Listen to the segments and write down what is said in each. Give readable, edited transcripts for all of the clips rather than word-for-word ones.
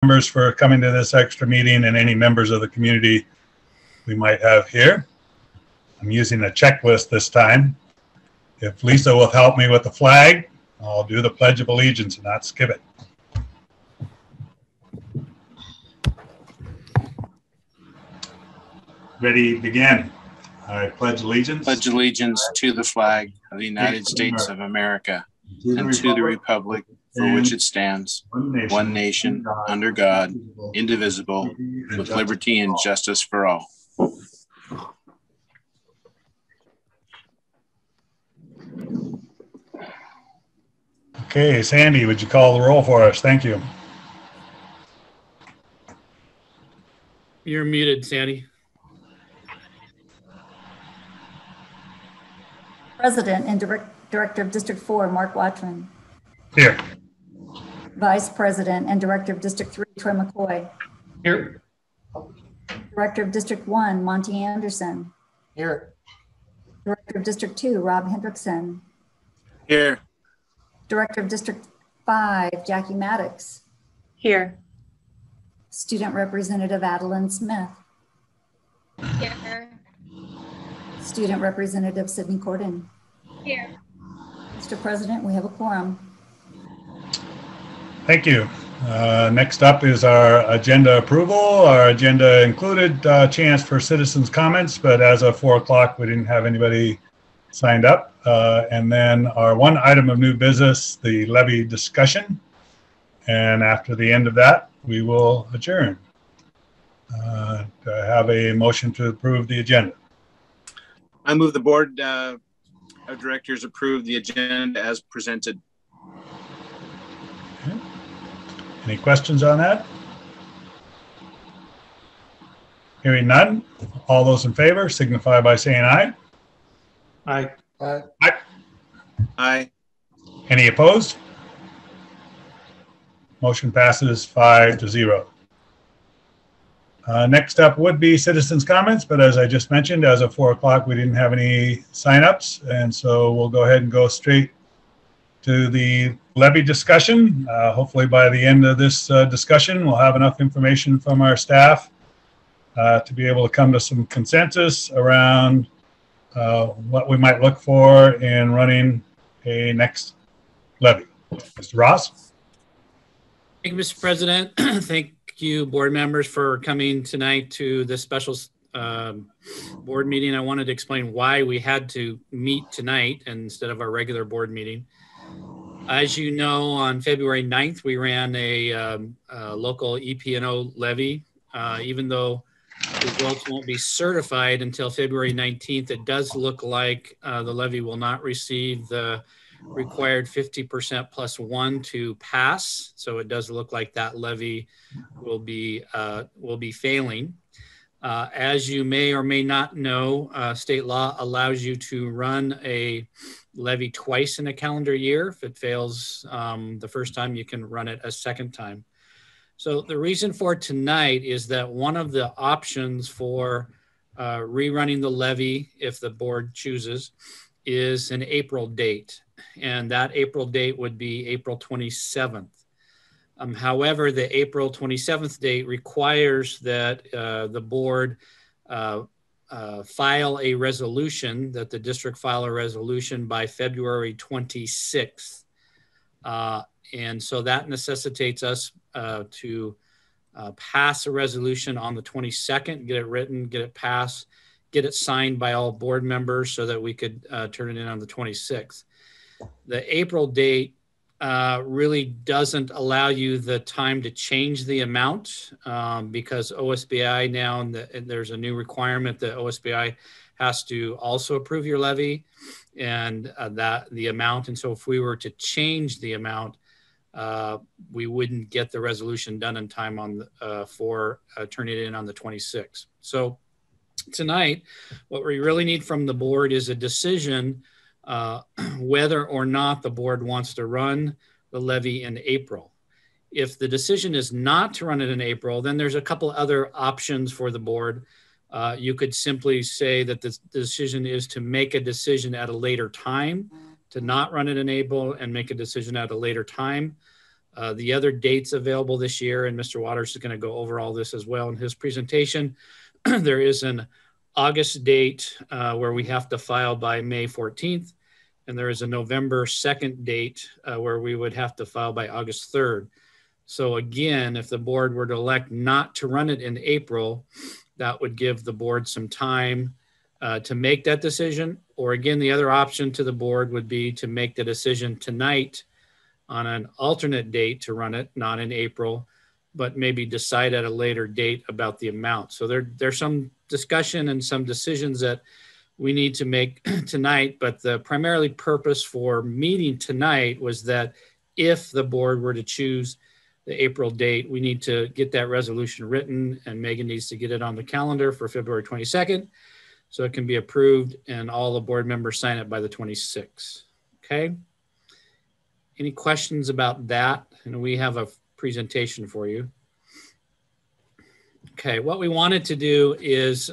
members for coming to this extra meeting and any members of the community we might have here. I'm using a checklist this time. If Lisa will help me with the flag, I'll do the Pledge of Allegiance and not skip it. Ready, begin. I pledge allegiance. Pledge allegiance to the flag of the United States of America and to the republic for which it stands, one nation, under God, indivisible, with liberty and justice for all. Okay, Sandy, would you call the roll for us? Thank you. You're muted, Sandy. President and Director of District 4, Mark Watchman. Here. Vice President and Director of District 3, Troy McCoy. Here. Director of District 1, Monty Anderson. Here. Director of District 2, Rob Hendrickson. Here. Director of District 5, Jackie Maddox. Here. Student Representative Adeline Smith. Here. Student Representative Sydney Corden. Here. Mr. President, we have a quorum. Thank you. Next up is our agenda approval. Our agenda included a chance for citizens' comments, but as of 4 o'clock, we didn't have anybody signed up. And then our one item of new business, the levy discussion. And after the end of that, we will adjourn. To have a motion to approve the agenda. I move the board of directors approve the agenda as presented. Okay. Any questions on that? Hearing none. All those in favor signify by saying aye. Aye. Aye. Aye. Any opposed? Motion passes 5-0. Next up would be citizens' comments, but as I just mentioned, as of 4 o'clock, we didn't have any signups, and so we'll go ahead and go straight to the levy discussion. Hopefully by the end of this discussion, we'll have enough information from our staff to be able to come to some consensus around what we might look for in running a next levy. Mr. Ross? Thank you, Mr. President. Thank you, board members, for coming tonight to this special board meeting. I wanted to explain why we had to meet tonight instead of our regular board meeting. As you know, on February 9th, we ran a local EP&O levy. Even though results won't be certified until February 19th, it does look like the levy will not receive the required 50% plus 1 to pass. So it does look like that levy will be failing. As you may or may not know, state law allows you to run a levy twice in a calendar year. If it fails the first time, you can run it a second time. So the reason for tonight is that one of the options for rerunning the levy, if the board chooses, is an April date. And that April date would be April 27th. However, the April 27th date requires that the board file a resolution, that the district file a resolution by February 26th. And so that necessitates us to pass a resolution on the 22nd, get it written, get it passed, get it signed by all board members so that we could turn it in on the 26th. The April date really doesn't allow you the time to change the amount because OSBI now, and there's a new requirement that OSBI has to also approve your levy and the amount. And so if we were to change the amount, we wouldn't get the resolution done in time on for turning it in on the 26th. So tonight, what we really need from the board is a decision whether or not the board wants to run the levy in April. If the decision is not to run it in April, then there's a couple other options for the board. You could simply say that the decision is to make a decision at a later time, to not run it in April and make a decision at a later time. The other dates available this year, and Mr. Waters is going to go over all this as well in his presentation. There is an August date where we have to file by May 14th, and there is a November 2nd date where we would have to file by August 3rd. So again, if the board were to elect not to run it in April, that would give the board some time to make that decision. Or again, the other option to the board would be to make the decision tonight on an alternate date to run it, not in April, but maybe decide at a later date about the amount. So there's some discussion and some decisions that we need to make tonight, but the primarily purpose for meeting tonight was that if the board were to choose the April date, we need to get that resolution written, and Megan needs to get it on the calendar for February 22nd so it can be approved and all the board members sign it by the 26th. Okay. Any questions about that? And we have a presentation for you. Okay, what we wanted to do is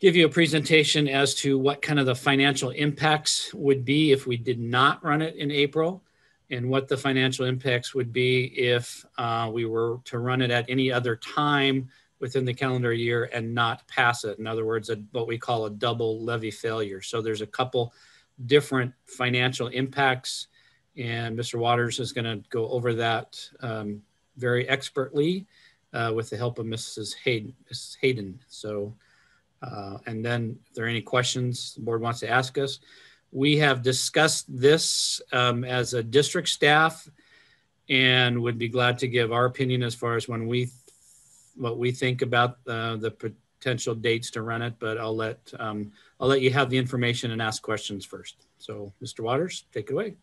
give you a presentation as to what kind of the financial impacts would be if we did not run it in April, and what the financial impacts would be if we were to run it at any other time within the calendar year and not pass it. In other words, what we call a double levy failure. So there's a couple different financial impacts, and Mr. Waters is going to go over that very expertly with the help of Mrs. Hayden. So, and then if there are any questions the board wants to ask us, we have discussed this as a district staff and would be glad to give our opinion as far as what we think about the potential dates to run it. But I'll let you have the information and ask questions first. So, Mr. Waters, take it away.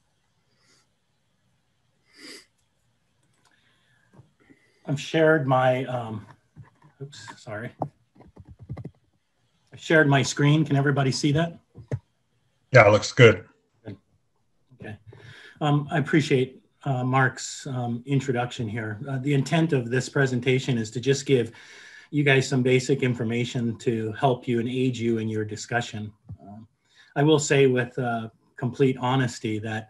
I've shared my, oops, sorry. I've shared my screen. Can everybody see that? Yeah, it looks good. Okay. I appreciate Mark's introduction here. The intent of this presentation is to just give you guys some basic information to help you and aid you in your discussion. I will say with complete honesty that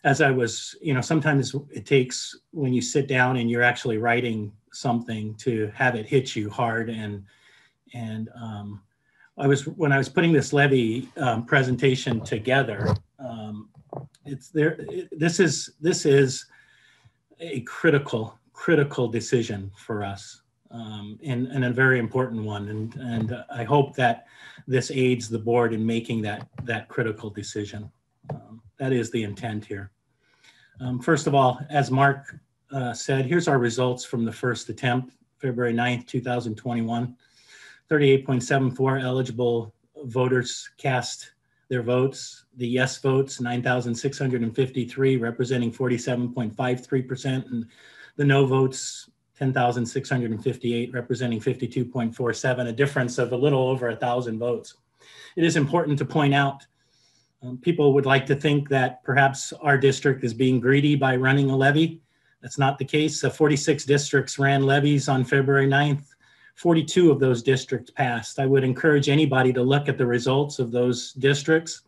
as I was, sometimes it takes when you sit down and you're actually writing something to have it hit you hard. And when I was putting this levy presentation together, this is a critical decision for us, and a very important one. And I hope that this aids the board in making that critical decision. That is the intent here. First of all, as Mark said, here's our results from the first attempt, February 9th, 2021. 38.74 eligible voters cast their votes. The yes votes, 9,653, representing 47.53%, and the no votes, 10,658, representing 52.47, a difference of a little over 1,000 votes. It is important to point out, people would like to think that perhaps our district is being greedy by running a levy. That's not the case. 46 districts ran levies on February 9th. 42 of those districts passed. I would encourage anybody to look at the results of those districts.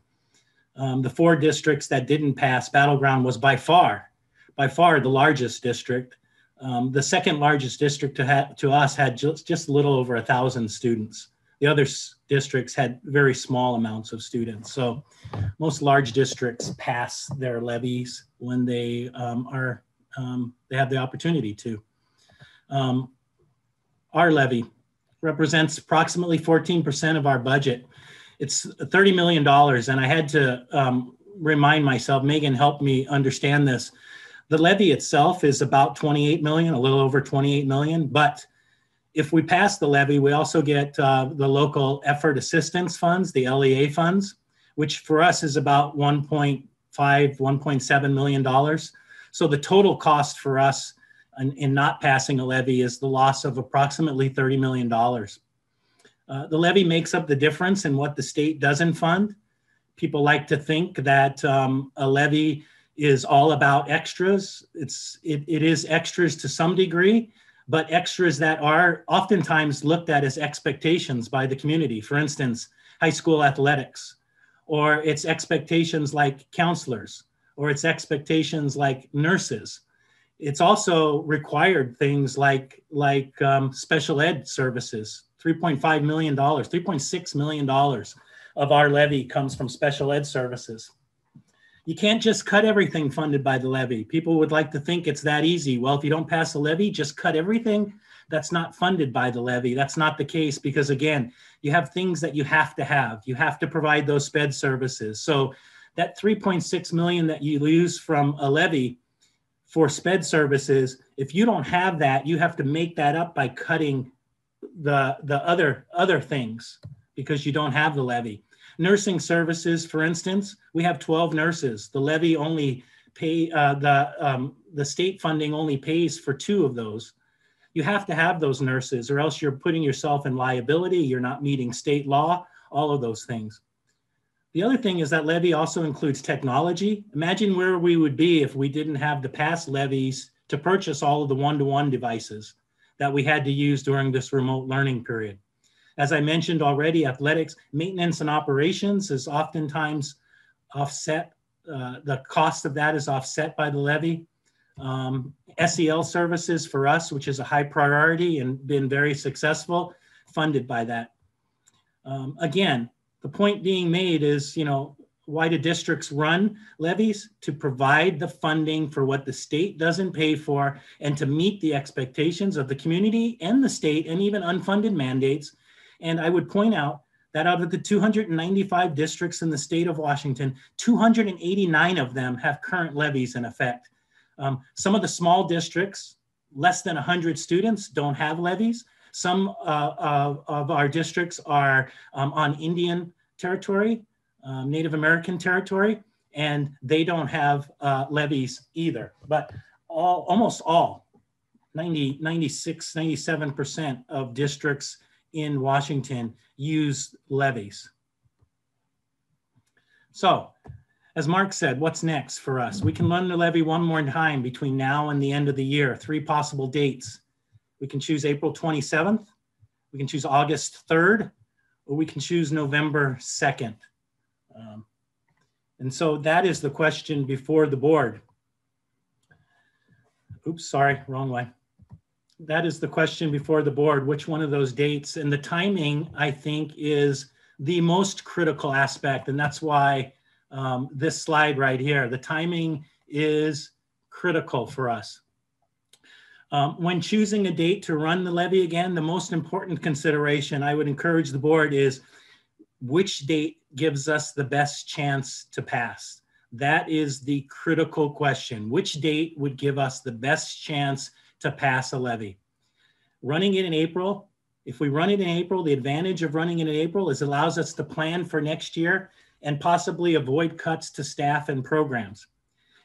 The 4 districts that didn't pass, Battleground was by far the largest district. The second largest district to us had just a little over 1,000 students. The other districts had very small amounts of students. So most large districts pass their levies when they they have the opportunity to. Our levy represents approximately 14% of our budget. It's $30 million, and I had to remind myself, Megan helped me understand this. The levy itself is about 28 million, a little over 28 million, but if we pass the levy, we also get the local effort assistance funds, the LEA funds, which for us is about $1.5, $1.7 million. So the total cost for us in not passing a levy is the loss of approximately $30 million. The levy makes up the difference in what the state doesn't fund. People like to think that a levy is all about extras. It is extras to some degree, but extras that are oftentimes looked at as expectations by the community. For instance, high school athletics, or it's expectations like counselors, or it's expectations like nurses. It's also required things like special ed services. $3.5 million, $3.6 million of our levy comes from special ed services. You can't just cut everything funded by the levy. People would like to think it's that easy. Well, if you don't pass a levy, just cut everything that's not funded by the levy. That's not the case, because again, you have things that you have to have. You have to provide those sped services. So that 3.6 million that you lose from a levy for sped services, if you don't have that, you have to make that up by cutting the other things because you don't have the levy. Nursing services, for instance, we have 12 nurses. The levy only the state funding only pays for 2 of those. You have to have those nurses, or else you're putting yourself in liability. You're not meeting state law, all of those things. The other thing is that levy also includes technology. Imagine where we would be if we didn't have the past levies to purchase all of the one-to-one devices that we had to use during this remote learning period. As I mentioned already, athletics, maintenance and operations is oftentimes offset. The cost of that is offset by the levy. SEL services for us, which is a high priority and been very successful, funded by that. Again, the point being made is, why do districts run levies? To provide the funding for what the state doesn't pay for and to meet the expectations of the community and the state and even unfunded mandates. And I would point out that out of the 295 districts in the state of Washington, 289 of them have current levies in effect. Some of the small districts, less than 100 students, don't have levies. Some of our districts are on Indian territory, Native American territory, and they don't have levies either. But almost all, 96, 97% of districts in Washington use levies. So, as Mark said, what's next for us? We can run the levy one more time between now and the end of the year. 3 possible dates. We can choose April 27th, we can choose August 3rd, or we can choose November 2nd. And so that is the question before the board. Oops, sorry, wrong way. That is the question before the board, which one of those dates? And the timing, I think, is the most critical aspect. And that's why this slide right here, the timing is critical for us. When choosing a date to run the levy again, the most important consideration I would encourage the board is which date gives us the best chance to pass. That is the critical question. Which date would give us the best chance to pass a levy? Running it in April, if we run it in April, the advantage of running it in April is it allows us to plan for next year and possibly avoid cuts to staff and programs.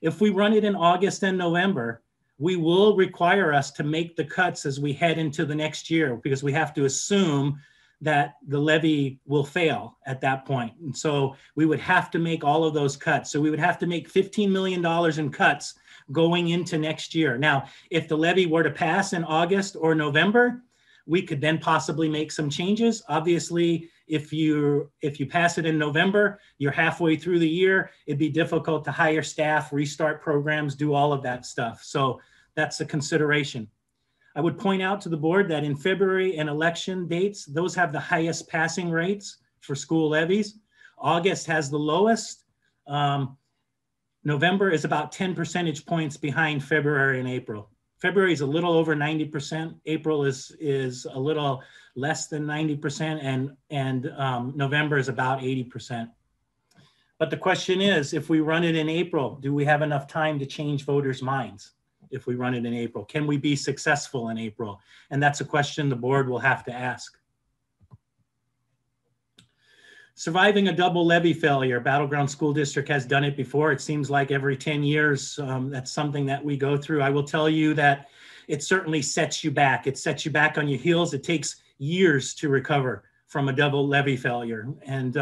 If we run it in August and November, we will require us to make the cuts as we head into the next year because we have to assume that the levy will fail at that point. And so we would have to make all of those cuts. So we would have to make $15 million in cuts going into next year. Now, if the levy were to pass in August or November, we could then possibly make some changes. Obviously, if you pass it in November, you're halfway through the year, it'd be difficult to hire staff, restart programs, do all of that stuff. So that's a consideration. I would point out to the board that in February and election dates, those have the highest passing rates for school levies. August has the lowest. November is about 10 percentage points behind February and April. February is a little over 90%. April is a little less than 90%, and November is about 80%. But the question is, if we run it in April, do we have enough time to change voters' minds? If we run it in April, can we be successful in April? And that's a question the board will have to ask. Surviving a double levy failure. Battleground School District has done it before. It seems like every 10 years, that's something that we go through. I will tell you that it certainly sets you back. It sets you back on your heels. It takes years to recover from a double levy failure. And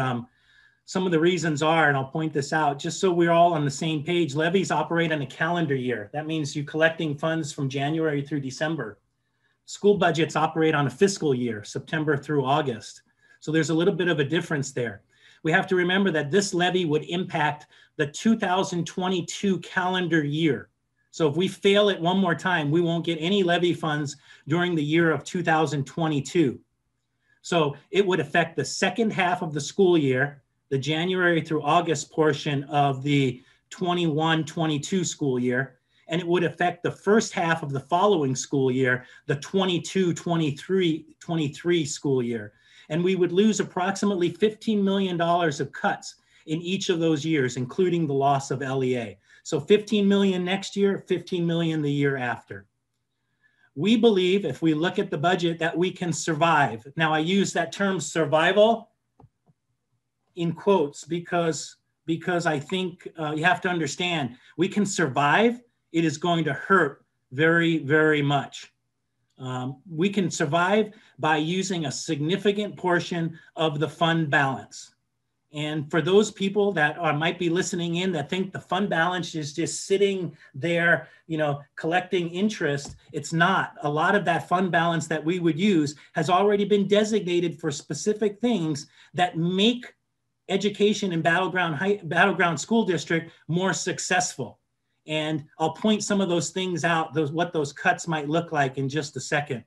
some of the reasons are, and I'll point this out, just so we're all on the same page, levies operate on a calendar year. That means you're collecting funds from January through December. School budgets operate on a fiscal year, September through August. So there's a little bit of a difference there. We have to remember that this levy would impact the 2022 calendar year. So if we fail it one more time, we won't get any levy funds during the year of 2022. So it would affect the second half of the school year, the January through August portion of the 21-22 school year, and it would affect the first half of the following school year, the 22-23 school year. And we would lose approximately $15 million of cuts in each of those years, including the loss of LEA. So 15 million next year, 15 million the year after. We believe if we look at the budget that we can survive. Now I use that term survival in quotes because I think you have to understand we can survive. It is going to hurt very, very much. We can survive by using a significant portion of the fund balance. And for those people that might be listening in that think the fund balance is just sitting there, collecting interest, it's not. A lot of that fund balance that we would use has already been designated for specific things that make education in Battleground School District more successful. And I'll point some of those things out, what those cuts might look like in just a second.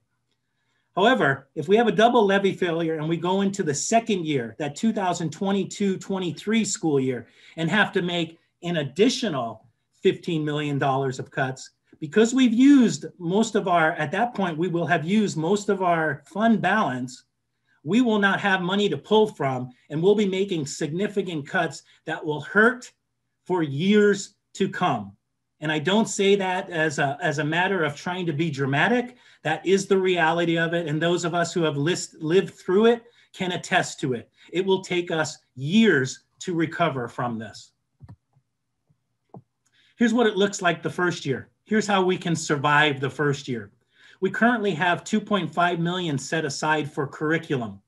However, if we have a double levy failure and we go into the second year, that 2022-23 school year, and have to make an additional $15 million of cuts, because we've used most of our, at that point, we will have used most of our fund balance, we will not have money to pull from, and we'll be making significant cuts that will hurt for years to come. And I don't say that as a matter of trying to be dramatic. That is the reality of it. And those of us who have lived through it can attest to it. It will take us years to recover from this. Here's what it looks like the first year. Here's how we can survive the first year. We currently have $2.5 million set aside for curriculum.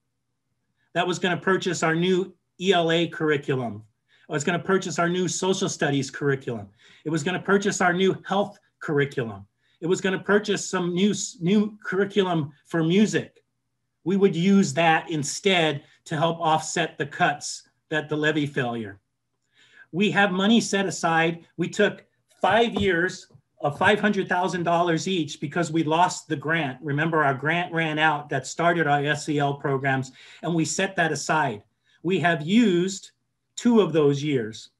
That was going to purchase our new ELA curriculum. It was going to purchase our new social studies curriculum. It was going to purchase our new health curriculum. It was going to purchase some new curriculum for music. We would use that instead to help offset the cuts that the levy failure. We have money set aside. We took 5 years of $500,000 each because we lost the grant. Remember, our grant ran out that started our SEL programs, and we set that aside. We have used 2 of those years.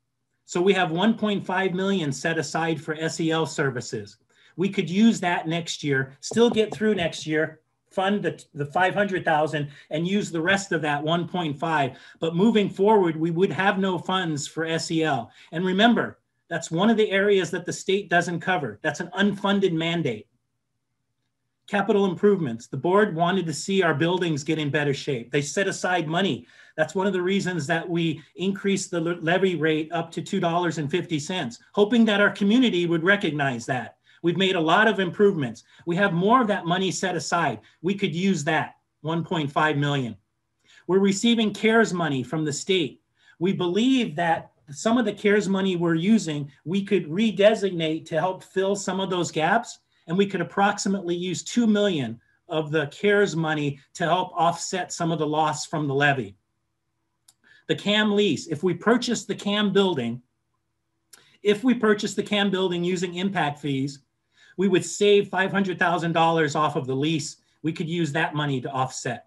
So we have 1.5 million set aside for SEL services. We could use that next year, still get through next year, fund the 500,000 and use the rest of that 1.5. But moving forward, we would have no funds for SEL. And remember, that's one of the areas that the state doesn't cover. That's an unfunded mandate. Capital improvements. The board wanted to see our buildings get in better shape. They set aside money. That's one of the reasons that we increased the levy rate up to $2.50, hoping that our community would recognize that. We've made a lot of improvements. We have more of that money set aside. We could use that, 1.5 million. We're receiving CARES money from the state. We believe that some of the CARES money we're using, we could redesignate to help fill some of those gaps. And we could approximately use 2 million of the CARES money to help offset some of the loss from the levy. The CAM lease, if we purchase the CAM building, using impact fees, we would save $500,000 off of the lease. We could use that money to offset.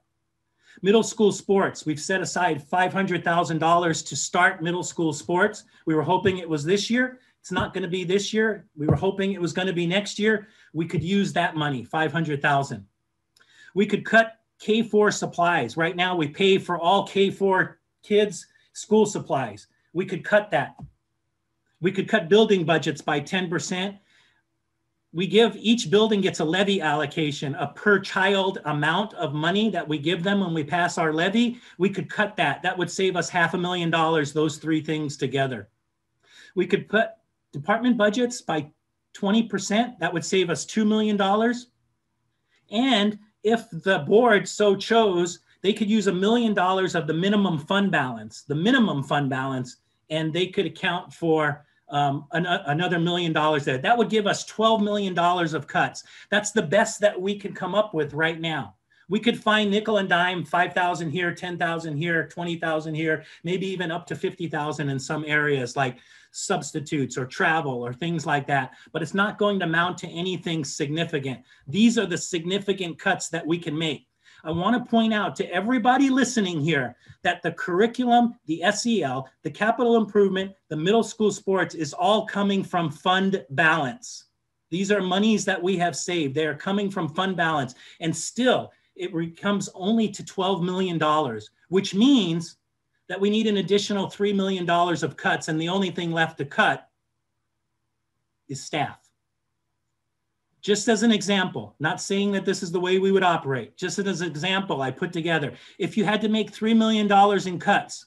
Middle school sports, we've set aside $500,000 to start middle school sports. We were hoping it was this year. It's not going to be this year. We were hoping it was going to be next year. We could use that money, $500,000. We could cut K-4 supplies. Right now, we pay for all K-4 kids' school supplies. We could cut that. We could cut building budgets by 10%. Each building gets a levy allocation, a per child amount of money that we give them when we pass our levy. We could cut that. That would save us $500,000, those 3 things together. We could cut department budgets by 20%. That would save us $2 million. And if the board so chose, they could use $1 million of the minimum fund balance, and they could account for another $1 million there. That would give us $12 million of cuts. That's the best that we can come up with right now. We could find nickel and dime, 5,000 here, 10,000 here, 20,000 here, maybe even up to 50,000 in some areas like substitutes or travel or things like that. But it's not going to amount to anything significant. These are the significant cuts that we can make. I want to point out to everybody listening here that the curriculum, the SEL, the capital improvement, the middle school sports is all coming from fund balance. These are monies that we have saved. They are coming from fund balance. And still, it comes only to $12 million, which means that we need an additional $3 million of cuts, and the only thing left to cut is staff. Just as an example, not saying that this is the way we would operate, just as an example I put together, if you had to make $3 million in cuts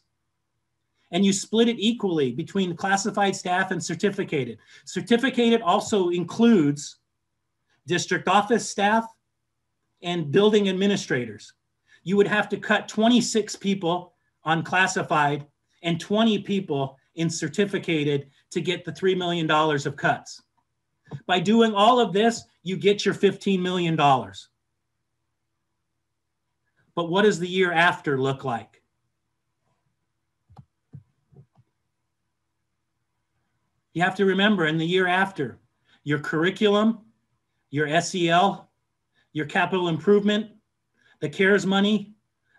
and you split it equally between classified staff and certificated, certificated also includes district office staff and building administrators. You would have to cut 26 people on classified and 20 people in certificated to get the $3 million of cuts. By doing all of this, you get your $15 million. But what does the year after look like? You have to remember, in the year after, your curriculum, your SEL, your capital improvement, the CARES money,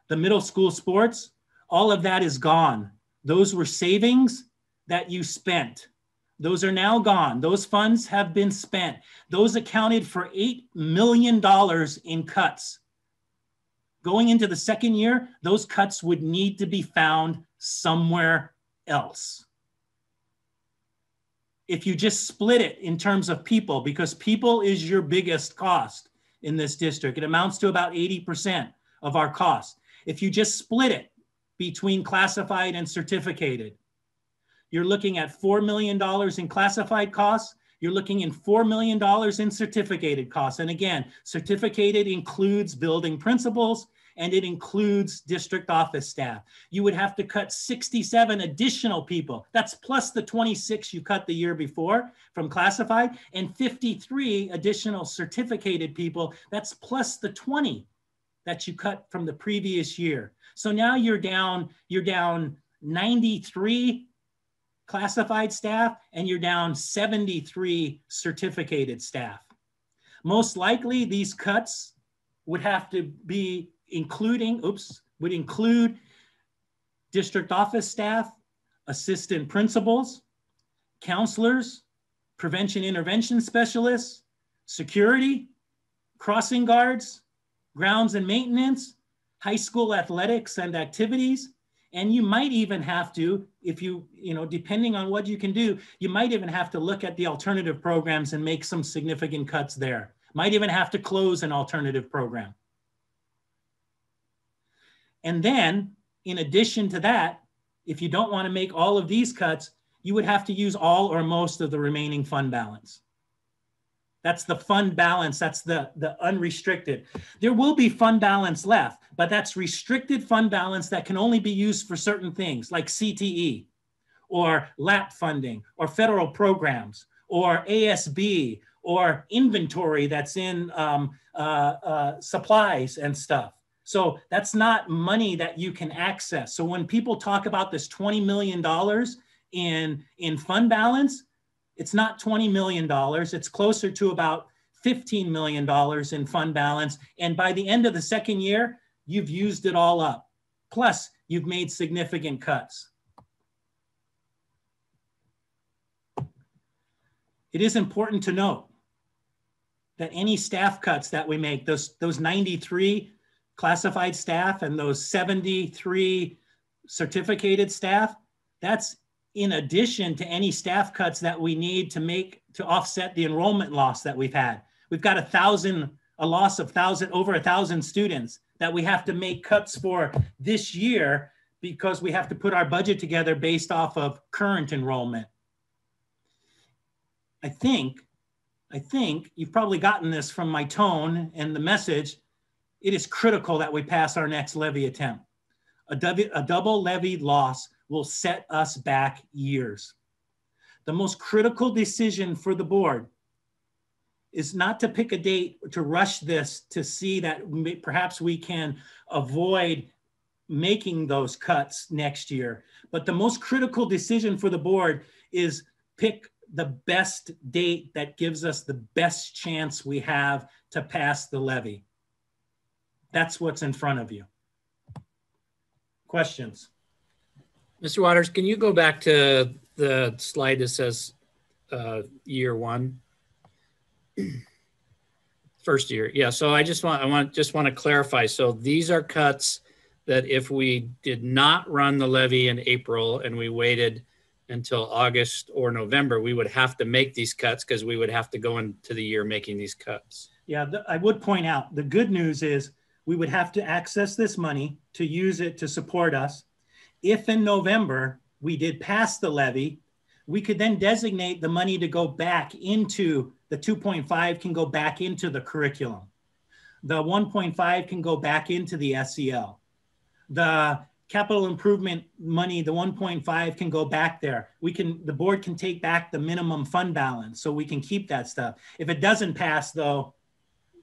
the middle school sports, all of that is gone. Those were savings that you spent. Those are now gone. Those funds have been spent. Those accounted for $8 million in cuts. Going into the second year, those cuts would need to be found somewhere else. If you just split it in terms of people, because people is your biggest cost in this district, it amounts to about 80% of our cost. If you just split it between classified and certificated, you're looking at $4 million in classified costs. You're looking in $4 million in certificated costs. And again, certificated includes building principals and it includes district office staff. You would have to cut 67 additional people. That's plus the 26 you cut the year before from classified, and 53 additional certificated people. That's plus the 20 that you cut from the previous year. So now you're down 93 classified staff, and you're down 73 certificated staff. Most likely these cuts would have to be would include district office staff, assistant principals, counselors, prevention intervention specialists, security, crossing guards, grounds and maintenance, high school athletics and activities. And you might even have to, if you depending on what you can do, you might even have to look at the alternative programs and make some significant cuts there. Might even have to close an alternative program. And then, in addition to that, if you don't want to make all of these cuts, you would have to use all or most of the remaining fund balance. That's the fund balance, that's the unrestricted. There will be fund balance left, but that's restricted fund balance that can only be used for certain things like CTE or LAP funding or federal programs or ASB or inventory that's in supplies and stuff. So that's not money that you can access. So when people talk about this $20 million in fund balance, it's not $20 million. It's closer to about $15 million in fund balance. And by the end of the second year, you've used it all up. Plus, you've made significant cuts. It is important to note that any staff cuts that we make, those 93 classified staff and those 73 certificated staff, that's in addition to any staff cuts that we need to make to offset the enrollment loss that we've had. We've got a loss of over 1,000 students that we have to make cuts for this year because we have to put our budget together based off of current enrollment. I think you've probably gotten this from my tone and the message. It is critical that we pass our next levy attempt. A double levy loss will set us back years. The most critical decision for the board is not to pick a date to rush this to see that perhaps we can avoid making those cuts next year. But the most critical decision for the board is pick the best date that gives us the best chance we have to pass the levy. That's what's in front of you. Questions? Mr. Waters, can you go back to the slide that says year one? First year. Yeah. So I want to clarify. So these are cuts that if we did not run the levy in April and we waited until August or November, we would have to make these cuts because we would have to go into the year making these cuts. Yeah, I would point out the good news is we would have to access this money to use it to support us. If in November we did pass the levy, we could then designate the money to go back into the 2.5 can go back into the curriculum. The 1.5 can go back into the SEL. The capital improvement money, the 1.5 can go back there. The board can take back the minimum fund balance so we can keep that stuff. If it doesn't pass though,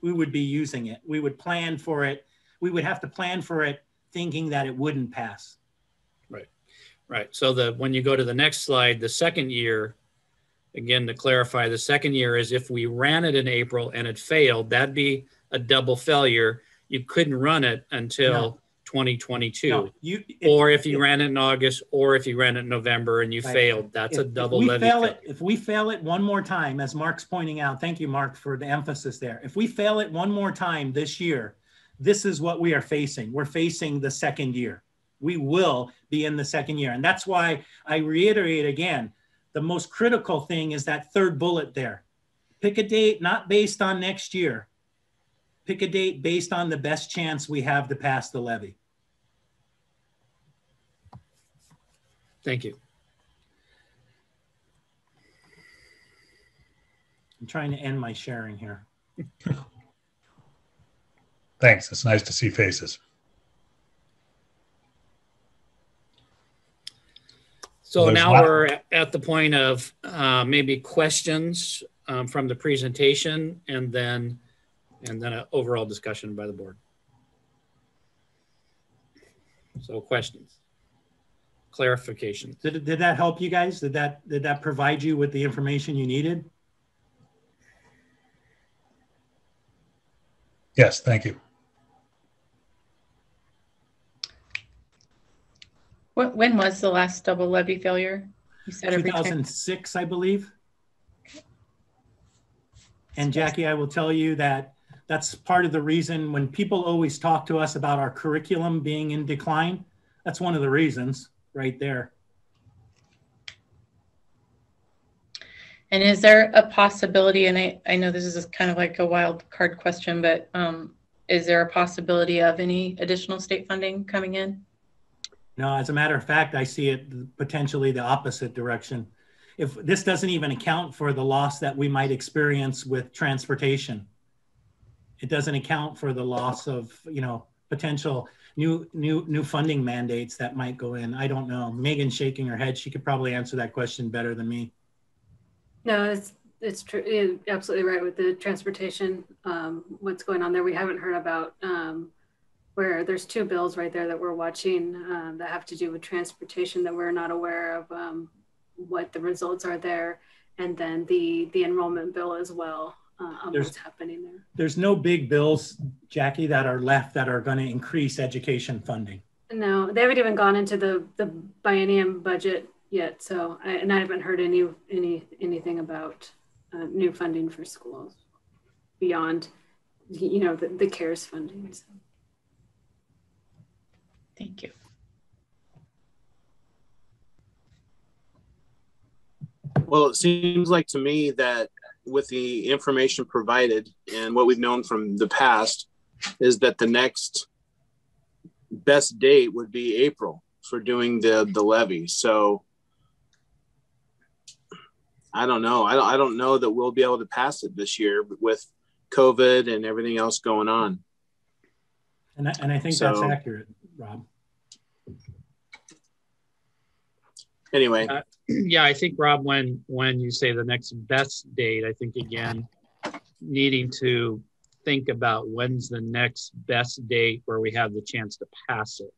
we would be using it. We would plan for it. We would have to plan for it thinking that it wouldn't pass. Right. So when you go to the next slide, the second year, again, to clarify, the second year is if we ran it in April and it failed, that'd be a double failure. You couldn't run it until 2022. No, or if you ran it in August, or if you ran it in November and you failed, that's a double levy failure. If we fail it one more time, as Mark's pointing out, thank you, Mark, for the emphasis there. If we fail it one more time this year, this is what we are facing. We're facing the second year. We will be in the second year. And that's why I reiterate again, the most critical thing is that third bullet there. Pick a date not based on next year. Pick a date based on the best chance we have to pass the levy. Thank you. I'm trying to end my sharing here. Thanks. It's nice to see faces. So now we're at the point of maybe questions from the presentation and then an overall discussion by the board. So questions, clarification. Did that help you guys? Did that provide you with the information you needed? Yes, thank you. When was the last double levy failure? You said 2006, I believe. And Jackie, I will tell you that that's part of the reason when people always talk to us about our curriculum being in decline, that's one of the reasons right there. And is there a possibility, and I know this is kind of like a wild card question, but is there a possibility of any additional state funding coming in? No, as a matter of fact, I see it potentially the opposite direction. If this doesn't even account for the loss that we might experience with transportation, it doesn't account for the loss of, potential new funding mandates that might go in. I don't know. Megan's shaking her head. She could probably answer that question better than me. No, it's true. You're absolutely right with the transportation. What's going on there? We haven't heard about where there's two bills right there that we're watching that have to do with transportation that we're not aware of what the results are there, and then the enrollment bill as well. What's happening there? There's no big bills, Jackie, that are left that are going to increase education funding. No, they haven't even gone into the biennium budget yet. So, I haven't heard anything about new funding for schools beyond, the CARES funding. So. Thank you. Well, it seems like to me that with the information provided and what we've known from the past is that the next best date would be April for doing the levy. So I don't know. I don't know that we'll be able to pass it this year with COVID and everything else going on. And I think that's accurate, Rob. Anyway. Yeah, I think, Rob, when you say the next best date, I think, again, needing to think about when's the next best date where we have the chance to pass it.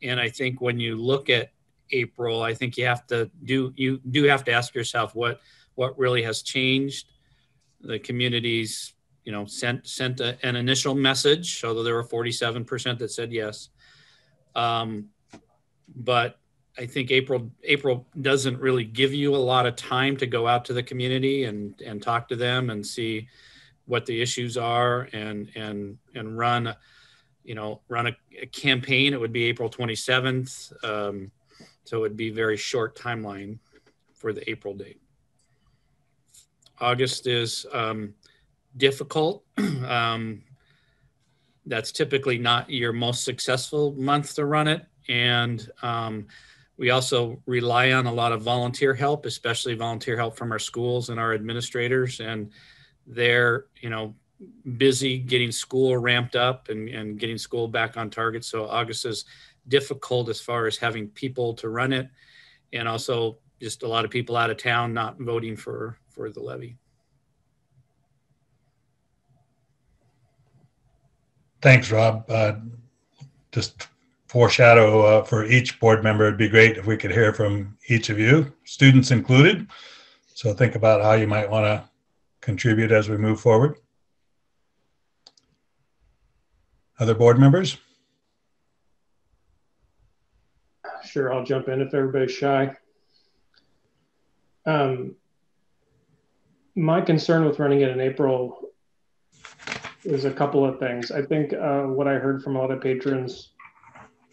And I think when you look at April, I think you do have to ask yourself what really has changed. The communities, sent an initial message, although there were 47% that said yes. But I think April doesn't really give you a lot of time to go out to the community and talk to them and see what the issues are and run a campaign. It would be April 27th. So it would be a very short timeline for the April date. August is difficult. That's typically not your most successful month to run it. And we also rely on a lot of volunteer help, especially volunteer help from our schools and our administrators. And they're, busy getting school ramped up and getting school back on target. So August is difficult as far as having people to run it. And also just a lot of people out of town not voting for the levy. Thanks, Rob. Just foreshadow for each board member, it'd be great if we could hear from each of you, students included. So think about how you might want to contribute as we move forward. Other board members? Sure, I'll jump in if everybody's shy. My concern with running it in April is a couple of things. I think what I heard from other patrons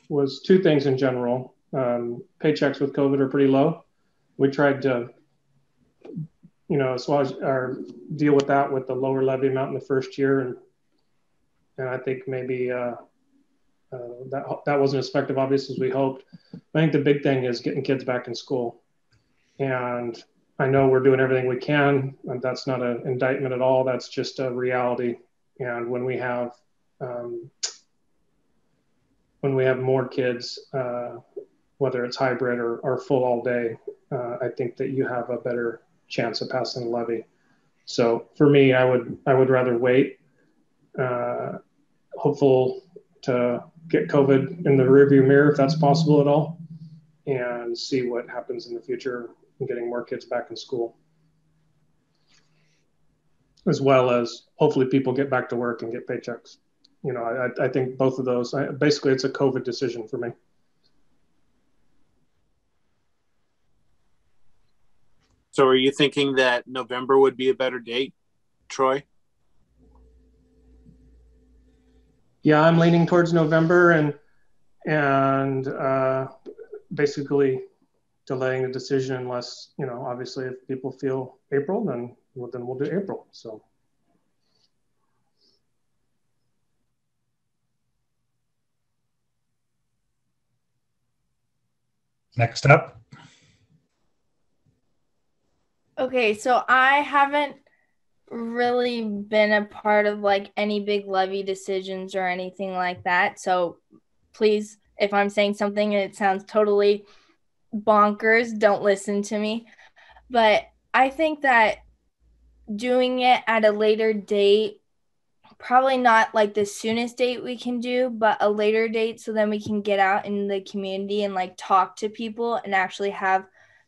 was two things in general. Paychecks with COVID are pretty low. We tried to, deal with that with the lower levy amount in the first year, and I think maybe that wasn't as effective, obviously, as we hoped. I think the big thing is getting kids back in school, and I know we're doing everything we can, and that's not an indictment at all. That's just a reality. And when we have more kids, whether it's hybrid or full all day, I think that you have a better chance of passing the levy. So for me, I would rather wait, hopeful to get COVID in the rearview mirror if that's possible at all, and see what happens in the future in getting more kids back in school, as well as hopefully people get back to work and get paychecks. I think both of those, basically it's a COVID decision for me. So are you thinking that November would be a better date, Troy? Yeah, I'm leaning towards November and basically delaying the decision unless, obviously if people feel April, then we'll do April. So. Next up. Okay, so I haven't really been a part of any big levy decisions or anything like that. So please, if I'm saying something and it sounds totally bonkers, don't listen to me. But I think that doing it at a later date, probably not the soonest date we can do, but a later date, so then we can get out in the community and talk to people and actually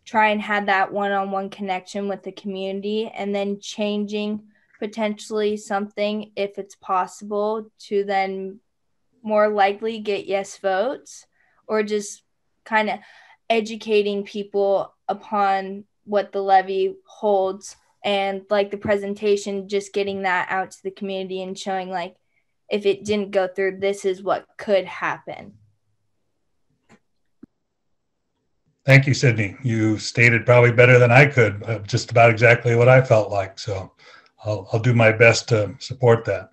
try and have that one-on-one connection with the community, and then changing potentially something if it's possible to then more likely get yes votes, or just kind of educating people upon what the levy holds, and the presentation, just getting that out to the community and showing if it didn't go through, this is what could happen. Thank you, Sydney. You stated probably better than I could, just about exactly what I felt like. So I'll do my best to support that.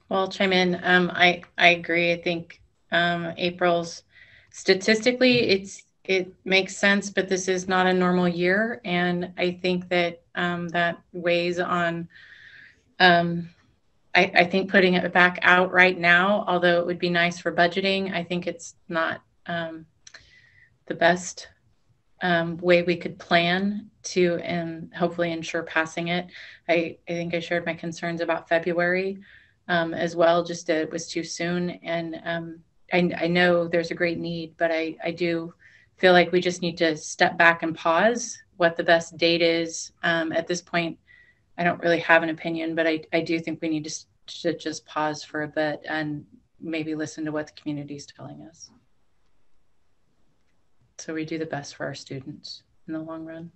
Well, I'll chime in. I agree. I think April's statistically it makes sense, but this is not a normal year, and I think that that weighs on. I think putting it back out right now, although it would be nice for budgeting, I think it's not the best way we could plan to and hopefully ensure passing it. I think I shared my concerns about February as well, just that it was too soon. And I know there's a great need, but I do feel like we just need to step back and pause what the best date is. At this point, I don't really have an opinion, but I do think we need to just pause for a bit and maybe listen to what the community is telling us, so we do the best for our students in the long run.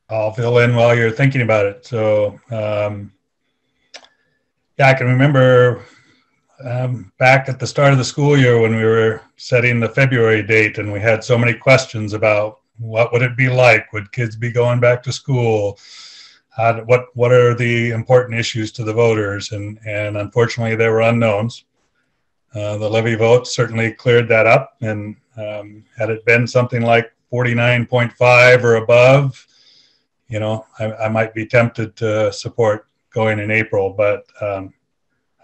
I'll fill in while you're thinking about it. So, yeah, I can remember back at the start of the school year when we were setting the February date, and we had so many questions about what would it be like? Would kids be going back to school? What are the important issues to the voters? And unfortunately, there were unknowns. The levy vote certainly cleared that up, and had it been something like 49.5 or above, you know, I might be tempted to support going in April, but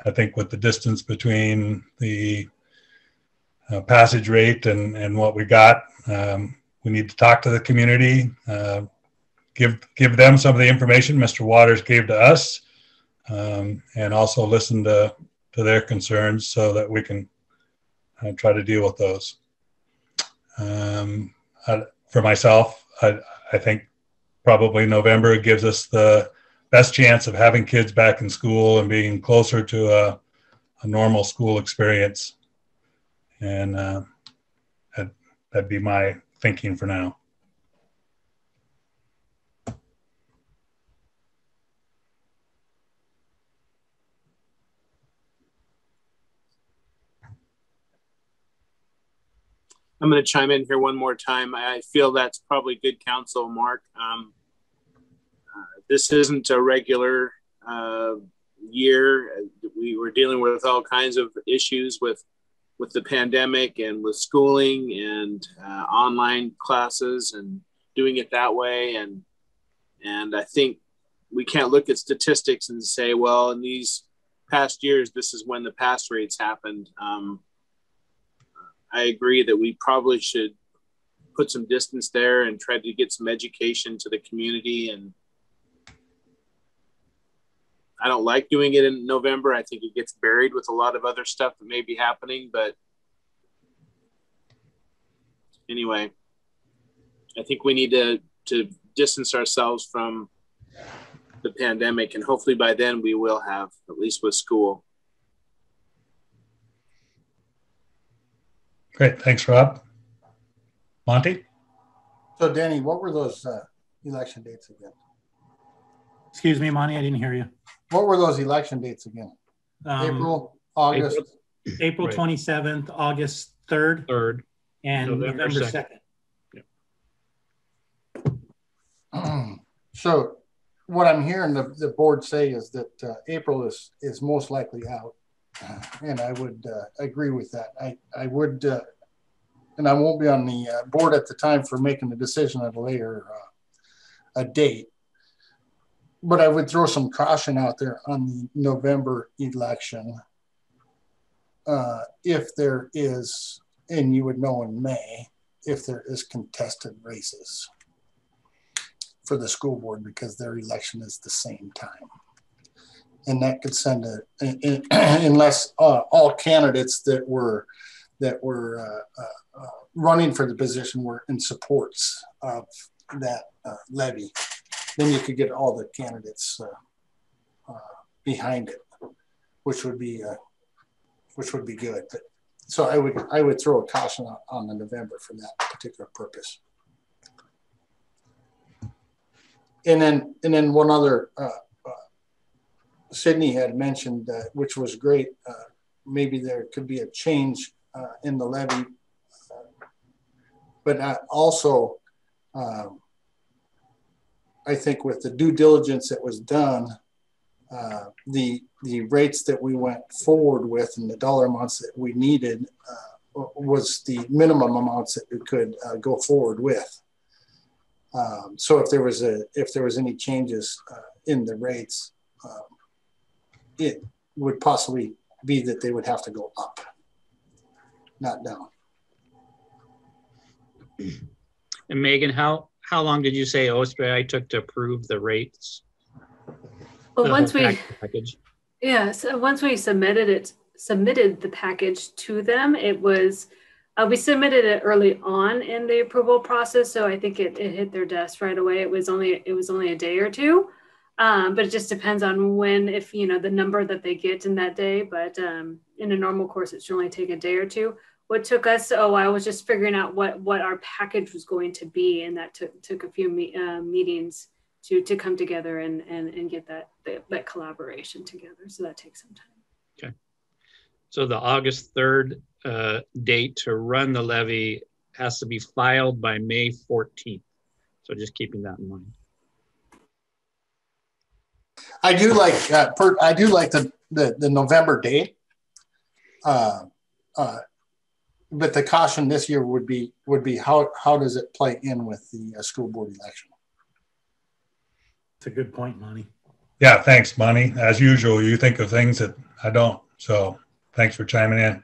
I think with the distance between the passage rate and what we got, we need to talk to the community, give them some of the information Mr. Waters gave to us, and also listen to their concerns so that we can try to deal with those. For myself, I think probably November gives us the best chance of having kids back in school and being closer to a normal school experience. And that'd be my thinking for now. I'm going to chime in here one more time. I feel that's probably good counsel, Mark. This isn't a regular year. We were dealing with all kinds of issues with the pandemic and with schooling and online classes and doing it that way. And I think we can't look at statistics and say, well, in these past years, this is when the pass rates happened. I agree that we probably should put some distance there and try to get some education to the community. And I don't like doing it in November. I think it gets buried with a lot of other stuff that may be happening. But anyway, I think we need to distance ourselves from the pandemic. And hopefully by then we will have, at least with school. Great. Thanks, Rob. Monty? So, Danny, what were those election dates again? Excuse me, Monty, I didn't hear you. What were those election dates again? April, August? April 27th, August 3rd, and November 2nd. Yep. So what I'm hearing the board say is that April is most likely out. And I would agree with that. I would, and I won't be on the board at the time for making the decision at a later a date. But I would throw some caution out there on the November election. If there is, and you would know in May, if there is contested races for the school board, because their election is the same time. And that could send unless all candidates that were running for the position were in supports of that levy, then you could get all the candidates behind it, which would be good. But, so I would throw a caution on the November for that particular purpose. And then one other. Sydney had mentioned, which was great, maybe there could be a change in the levy. But also, I think with the due diligence that was done the rates that we went forward with and the dollar amounts that we needed was the minimum amounts that we could go forward with. So if there was any changes in the rates, it would possibly be that they would have to go up, not down. And Megan, how long did you say OSBI took to approve the rates? Well, once we package. Yeah, so once we submitted the package to them, it was we submitted it early on in the approval process, so I think it hit their desk right away. It was only a day or two, but it just depends on when, if the number that they get in that day. But in a normal course, it should only take a day or two. What took us a while was just figuring out what our package was going to be, and that took a few meetings to come together and get that collaboration together. So that takes some time. Okay. So the August 3rd date to run the levy has to be filed by May 14th. So just keeping that in mind. I do like the November date, but the caution this year would be how does it play in with the school board election? It's a good point, Monty. Yeah, thanks, Monty. As usual, you think of things that I don't. So thanks for chiming in.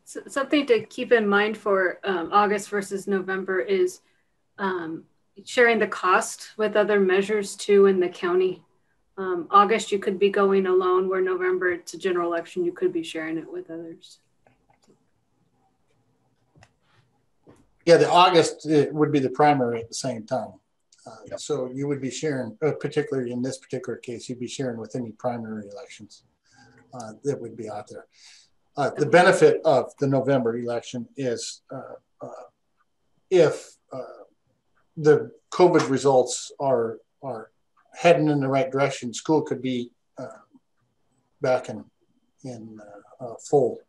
So something to keep in mind for August versus November is sharing the cost with other measures too in the county. August, you could be going alone, where November, it's a general election, you could be sharing it with others. Yeah, the August would be the primary at the same time. So you would be sharing, particularly in this particular case, you'd be sharing with any primary elections that would be out there. The benefit of the November election is if the COVID results are heading in the right direction, school could be back in full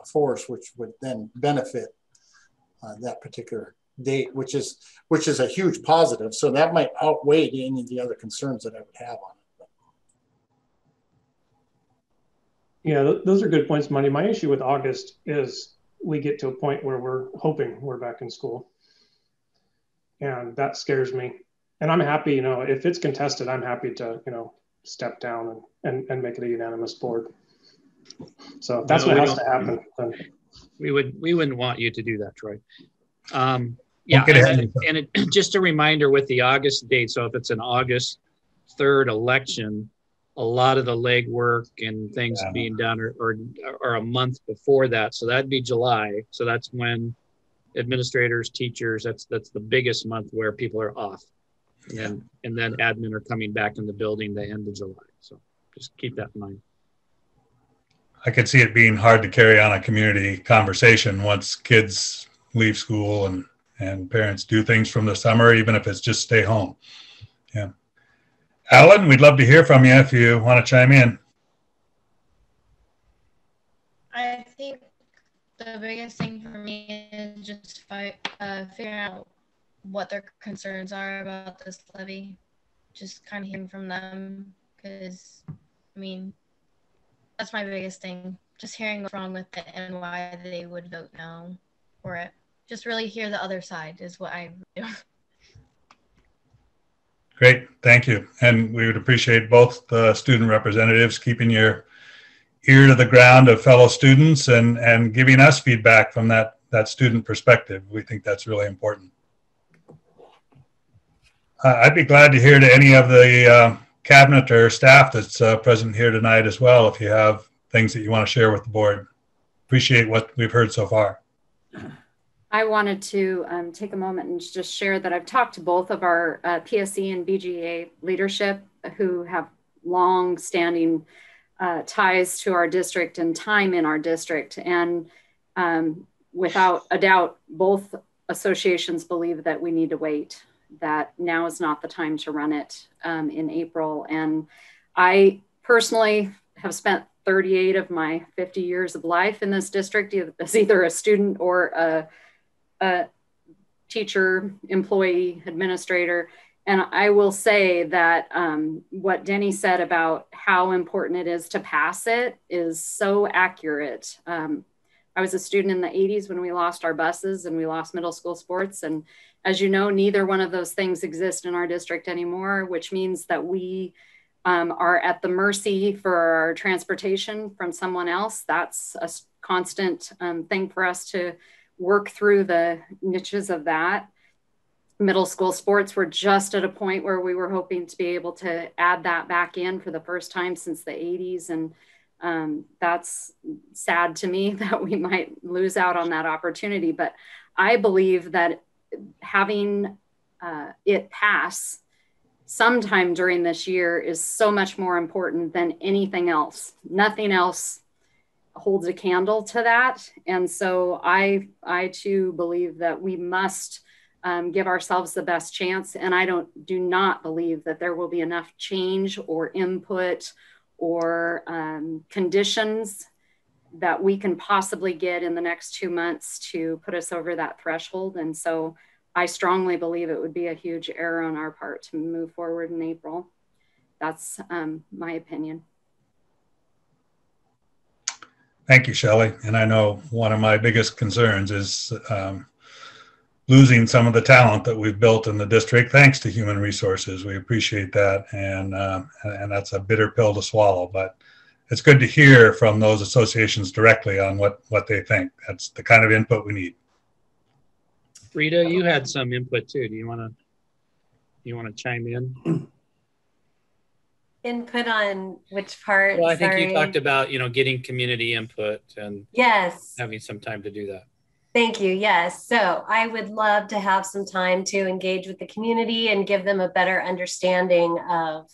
force, which would then benefit that particular date, which is a huge positive. So that might outweigh any of the other concerns that I would have on it. Yeah, those are good points, Monty. My issue with August is we get to a point where we're hoping we're back in school. And that scares me. And I'm happy, if it's contested, I'm happy to, step down and make it a unanimous board. So if that's what has to happen, then we wouldn't want you to do that, Troy. Yeah, and just a reminder with the August date. So if it's an August 3rd election, a lot of the legwork and things being done are a month before that. So that'd be July. So that's when administrators, teachers, that's the biggest month where people are off. And then admin are coming back in the building the end of July. So just keep that in mind. I could see it being hard to carry on a community conversation once kids leave school and parents do things from the summer, even if it's just stay home. Yeah. Alan, we'd love to hear from you if you want to chime in. I think the biggest thing for me is just figuring out what their concerns are about this levy. Just kind of hearing from them, because, that's my biggest thing. Just hearing what's wrong with it and why they would vote no for it. Just really hear the other side is what I do. Great, thank you. And we would appreciate both the student representatives keeping your ear to the ground of fellow students and giving us feedback from that student perspective. We think that's really important. I'd be glad to hear to any of the cabinet or staff that's present here tonight as well, if you have things that you want to share with the board. Appreciate what we've heard so far. I wanted to take a moment and just share that I've talked to both of our PSC and BGA leadership who have long-standing ties to our district and time in our district. And without a doubt, both associations believe that we need to wait, that now is not the time to run it in April. And I personally have spent 38 of my 50 years of life in this district as either a student or a teacher, employee, administrator. And I will say that what Denny said about how important it is to pass it is so accurate. I was a student in the 80s when we lost our buses and we lost middle school sports. And as you know, neither one of those things exist in our district anymore, which means that we are at the mercy for our transportation from someone else. That's a constant thing for us to work through the niches of that. Middle school sports were just at a point where we were hoping to be able to add that back in for the first time since the 80s. And that's sad to me that we might lose out on that opportunity. But I believe that having it pass sometime during this year is so much more important than anything else. Nothing else holds a candle to that. And so I too believe that we must give ourselves the best chance. And I do not believe that there will be enough change or input or conditions that we can possibly get in the next 2 months to put us over that threshold. And so I strongly believe it would be a huge error on our part to move forward in April. That's my opinion. Thank you, Shelley. And I know one of my biggest concerns is losing some of the talent that we've built in the district, thanks to human resources. We appreciate that. And that's a bitter pill to swallow, but it's good to hear from those associations directly on what they think. That's the kind of input we need. Rita, you had some input too. Do you want to chime in? Input on which part? Well, I think Sorry. you talked about, getting community input and yes, having some time to do that. Thank you. Yes. So I would love to have some time to engage with the community and give them a better understanding of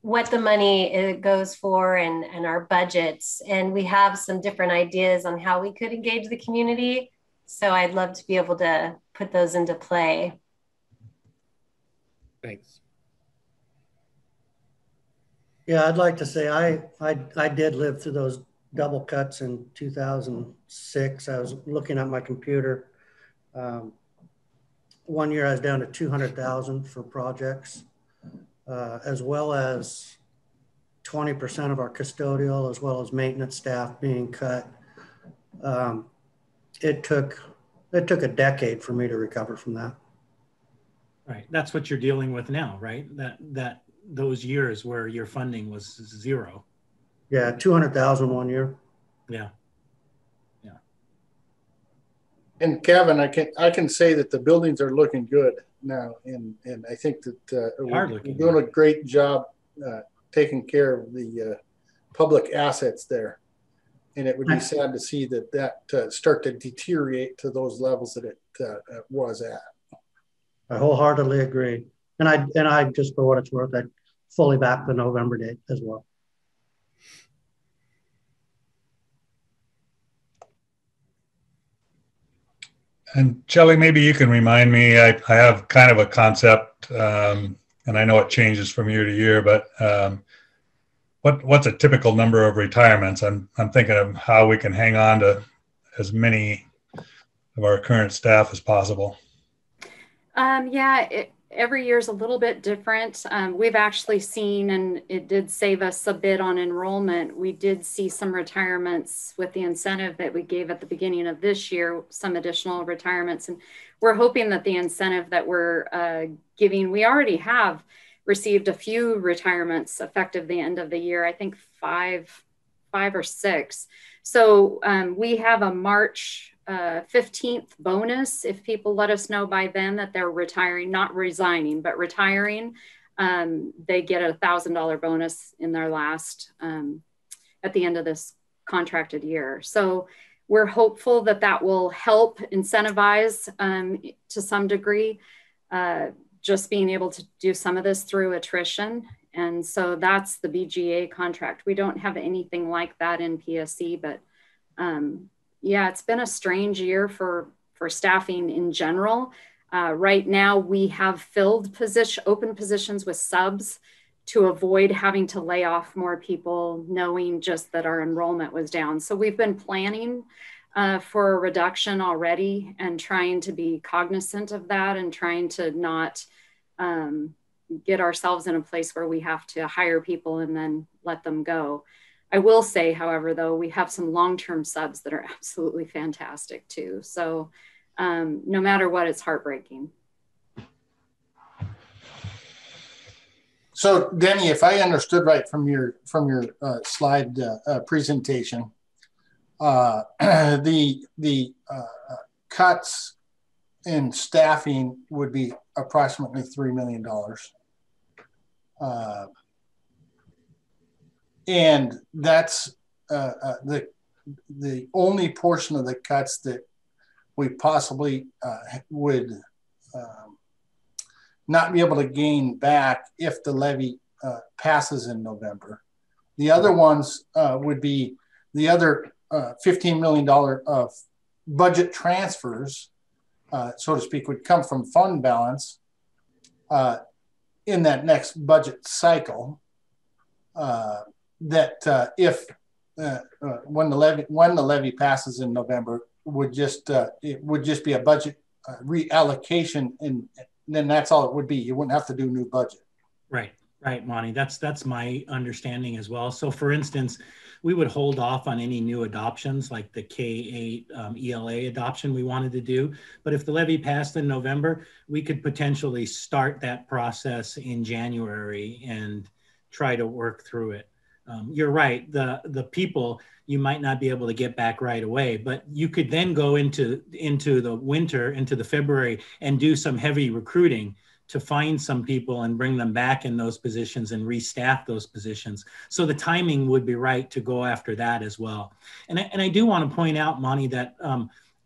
what the money goes for and our budgets. And we have some different ideas on how we could engage the community. So I'd love to be able to put those into play. Thanks. Yeah, I'd like to say I did live through those double cuts in 2006. I was looking at my computer. One year I was down to 200,000 for projects, as well as 20% of our custodial, as well as maintenance staff being cut. It took a decade for me to recover from that. Right. That's what you're dealing with now, right? That those years where your funding was zero. Yeah, 200,000 one year. Yeah. And Kevin, I can say that the buildings are looking good now, and I think that we're doing a great job taking care of the public assets there. And it would be sad to see that start to deteriorate to those levels that it was at. I wholeheartedly agree, and I just for what it's worth, I fully back the November date as well. And Shelley, maybe you can remind me, I have kind of a concept, and I know it changes from year to year, but what's a typical number of retirements? I'm thinking of how we can hang on to as many of our current staff as possible. Every year is a little bit different. We've actually seen, and it did save us a bit on enrollment. We did see some retirements with the incentive that we gave at the beginning of this year, some additional retirements. And we're hoping that the incentive that we're giving, we already have received a few retirements effective the end of the year, I think five or six. So we have a March 15th bonus. If people let us know by then that they're retiring, not resigning, but retiring, they get a $1,000 bonus in their last, at the end of this contracted year. So we're hopeful that that will help incentivize to some degree, just being able to do some of this through attrition. And so that's the BGA contract. We don't have anything like that in PSC, but yeah, it's been a strange year for staffing in general. Right now, we have filled open positions with subs to avoid having to lay off more people, knowing just that our enrollment was down. So we've been planning for a reduction already and trying to be cognizant of that and trying to not get ourselves in a place where we have to hire people and then let them go. I will say, however, though, we have some long-term subs that are absolutely fantastic too. So no matter what, it's heartbreaking. So Denny, if I understood right from your slide presentation, the cuts in staffing would be approximately $3 million. And that's the only portion of the cuts that we possibly would not be able to gain back if the levy passes in November. The other ones would be the other $15 million of budget transfers, so to speak, would come from fund balance in that next budget cycle. That if when the levy passes in November, it would just be a budget reallocation, and then that's all it would be. You wouldn't have to do a new budget. Right, Monty. That's my understanding as well. So, for instance, we would hold off on any new adoptions like the K-8 ELA adoption we wanted to do. But if the levy passed in November, we could potentially start that process in January and try to work through it. You're right. The people you might not be able to get back right away, but you could then go into the winter, into the February, and do some heavy recruiting to find some people and bring them back in those positions and restaff those positions. So the timing would be right to go after that as well. And I do want to point out, Monty, that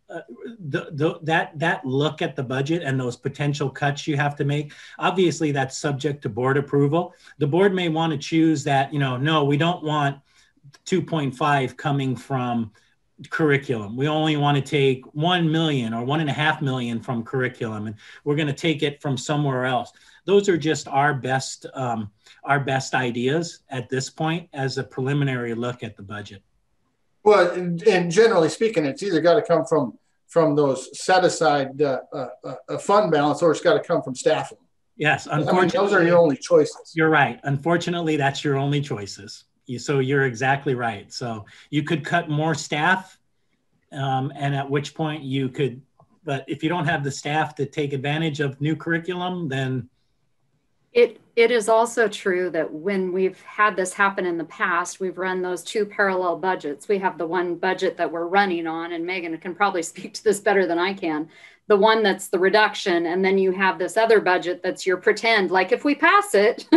that look at the budget and those potential cuts you have to make, obviously that's subject to board approval. The board may want to choose that, no, we don't want 2.5 coming from curriculum. We only want to take 1 million or 1.5 million from curriculum, and we're going to take it from somewhere else. Those are just our best ideas at this point as a preliminary look at the budget. Well, and generally speaking, it's either got to come from those set aside fund balance, or it's got to come from staffing. Yes, unfortunately, those are your only choices. You're right. Unfortunately, that's your only choices. So you're exactly right. So you could cut more staff, and at which point you could, but if you don't have the staff to take advantage of new curriculum, then. It is also true that when we've had this happen in the past, we've run those two parallel budgets. We have the one budget that we're running on, and Megan can probably speak to this better than I can. The one that's the reduction, and then you have this other budget that's your pretend, like if we pass it,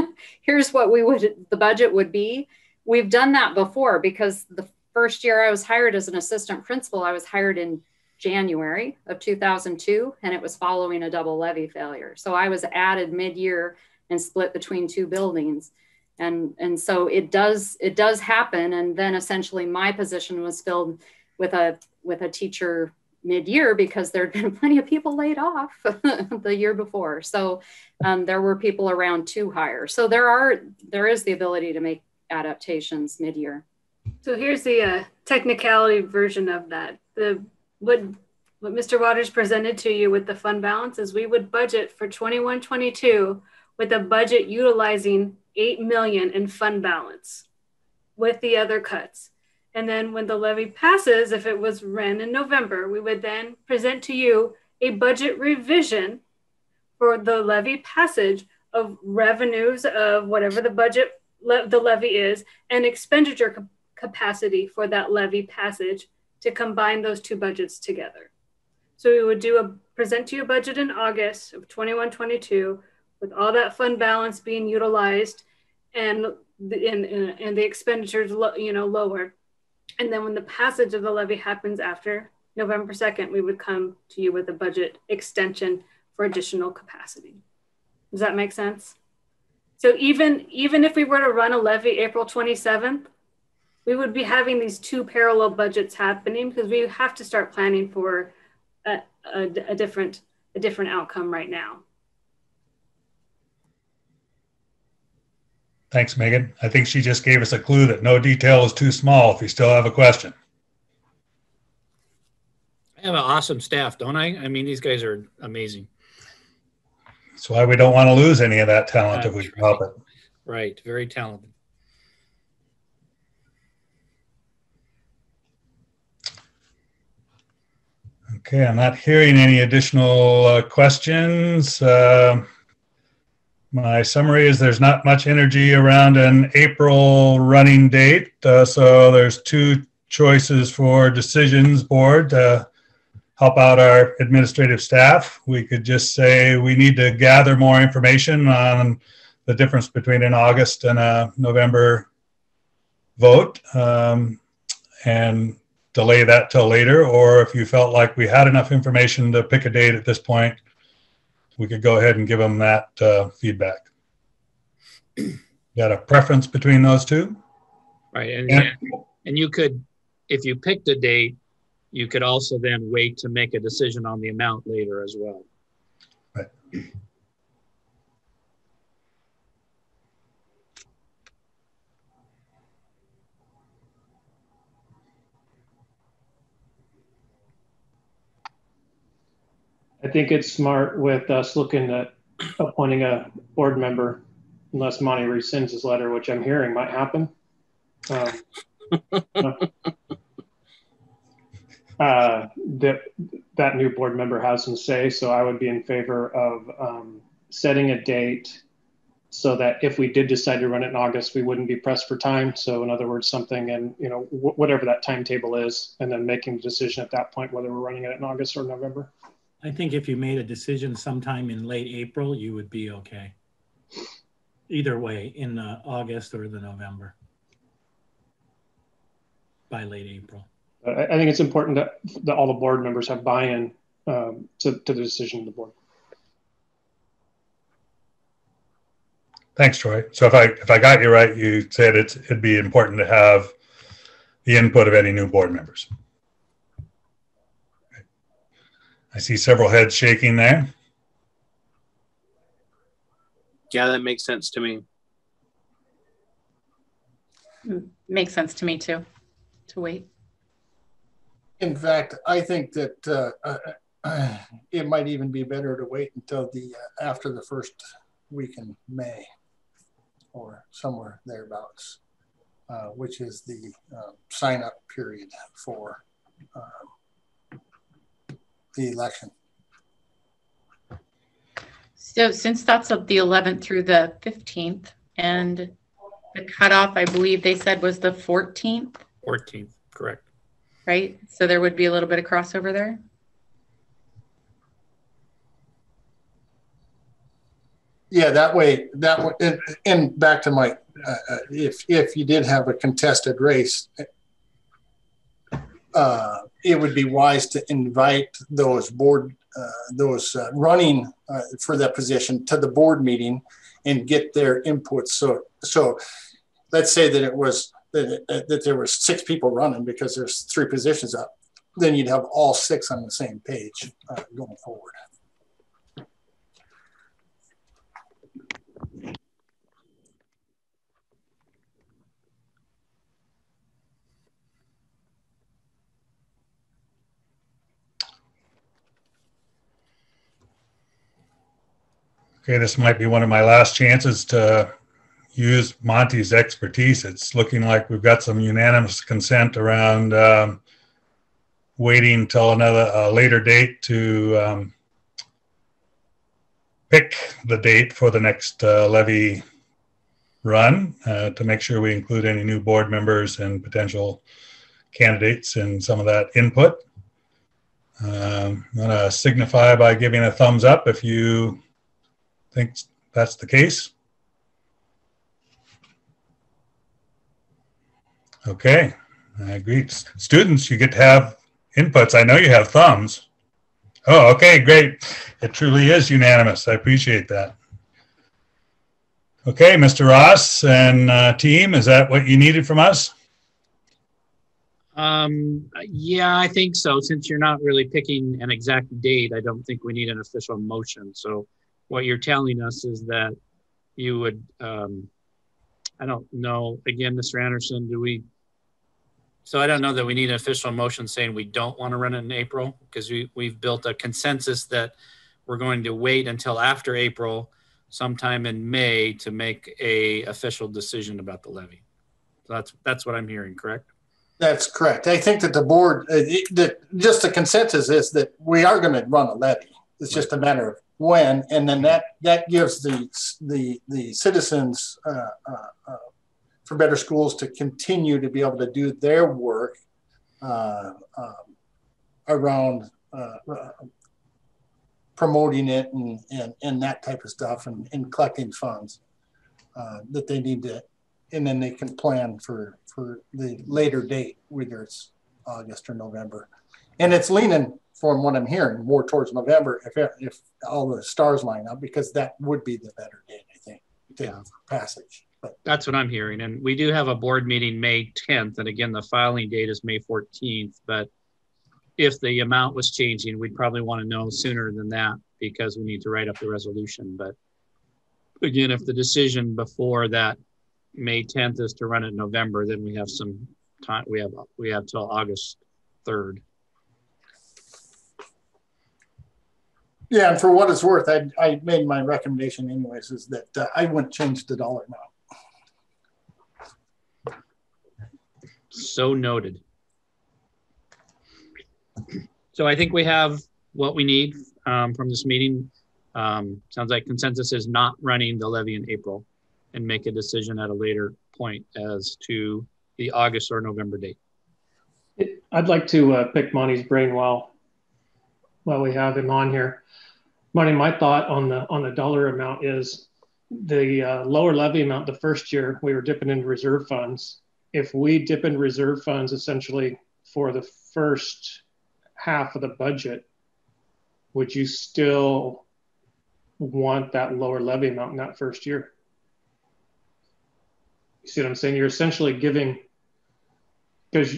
here's what the budget would be. We've done that before, because the first year I was hired as an assistant principal, I was hired in January of 2002, and it was following a double levy failure. So I was added mid-year and split between two buildings. And so it does happen. And then essentially my position was filled with a teacher mid-year, because there'd been plenty of people laid off the year before. So there were people around to hire. So there is the ability to make adaptations mid-year. So here's the technicality version of that. What Mr. Waters presented to you with the fund balance is we would budget for 21-22 with a budget utilizing $8 million in fund balance with the other cuts. And then when the levy passes, if it was ran in November, we would then present to you a budget revision for the levy passage of revenues of whatever the budget, the levy is, and expenditure capacity for that levy passage to combine those two budgets together. So we would present to you a budget in August of 21-22 with all that fund balance being utilized and the expenditures lower. And then when the passage of the levy happens after November 2nd, we would come to you with a budget extension for additional capacity. Does that make sense? So even if we were to run a levy April 27th, we would be having these two parallel budgets happening, because we have to start planning for a different outcome right now. Thanks, Megan. I think she just gave us a clue that no detail is too small if you still have a question. I have an awesome staff, don't I? I mean, these guys are amazing. That's why we don't want to lose any of that talent if we can help it. Right, very talented. Okay, I'm not hearing any additional questions. My summary is there's not much energy around an April running date. So there's two choices for decisions board to help out our administrative staff. We could just say we need to gather more information on the difference between an August and a November vote, and delay that till later. Or if you felt like we had enough information to pick a date at this point, we could go ahead and give them that feedback. Got a preference between those two? Right, and you could, if you picked a date, you could also then wait to make a decision on the amount later as well. Right. I think it's smart with us looking at appointing a board member, unless Monty rescinds his letter, which I'm hearing might happen. That new board member has some say, so I would be in favor of setting a date so that if we did decide to run it in August, we wouldn't be pressed for time. So in other words, something in, whatever that timetable is, and then making the decision at that point whether we're running it in August or November. I think if you made a decision sometime in late April, you would be okay. Either way, in the August or the November, by late April. I think it's important that all the board members have buy-in to the decision of the board. Thanks, Troy. So if I got you right, you said it'd be important to have the input of any new board members. Okay. I see several heads shaking there. Yeah, that makes sense to me. Makes sense to me too, to wait. In fact, I think that it might even be better to wait until after the first week in May or somewhere thereabouts, which is the sign-up period for the election. So since that's of the 11th through the 15th, and the cutoff, I believe they said was the 14th. 14th, correct. Right? So there would be a little bit of crossover there. Yeah, that way, and back to my, if you did have a contested race, it would be wise to invite those running for that position to the board meeting and get their input. So let's say that that there were 6 people running because there's 3 positions up. Then you'd have all 6 on the same page going forward. Okay, this might be one of my last chances to use Monty's expertise. It's looking like we've got some unanimous consent around waiting till a later date to pick the date for the next levy run to make sure we include any new board members and potential candidates in some of that input. I'm going to signify by giving a thumbs up if you think that's the case. Okay, I agree. Students, you get to have inputs. I know you have thumbs. Oh, okay, great. It truly is unanimous. I appreciate that. Okay, Mr. Ross and team, is that what you needed from us? Yeah, I think so. Since you're not really picking an exact date, I don't think we need an official motion. So what you're telling us is that you would, I don't know, again, Mr. Anderson, so I don't know that we need an official motion saying we don't want to run it in April, because we've built a consensus that we're going to wait until after April, sometime in May, to make a official decision about the levy. So that's what I'm hearing, correct? That's correct. I think that the board, just the consensus is that we are going to run a levy. It's just a matter of when, and then that gives the citizens for Better Schools to continue to be able to do their work around promoting it and that type of stuff, and collecting funds that they need to, and then they can plan for the later date, whether it's August or November. And it's leaning, from what I'm hearing, more towards November if all the stars line up, because that would be the better date, I think, for passage. But that's what I'm hearing. And we do have a board meeting May 10th. And again, the filing date is May 14th. But if the amount was changing, we'd probably want to know sooner than that, because we need to write up the resolution. But again, if the decision before that May 10th is to run it in November, then we have some time. We have till August 3rd. Yeah, and for what it's worth, I made my recommendation anyways, is that I wouldn't change the dollar amount. So noted. So I think we have what we need from this meeting. Sounds like consensus is not running the levy in April, and make a decision at a later point as to the August or November date. I'd like to pick Monty's brain while we have him on here. Monty, my thought on the dollar amount is the lower levy amount the first year we were dipping into reserve funds. If we dip into reserve funds essentially for the first half of the budget, would you still want that lower levy amount in that first year? You see what I'm saying? You're essentially giving, because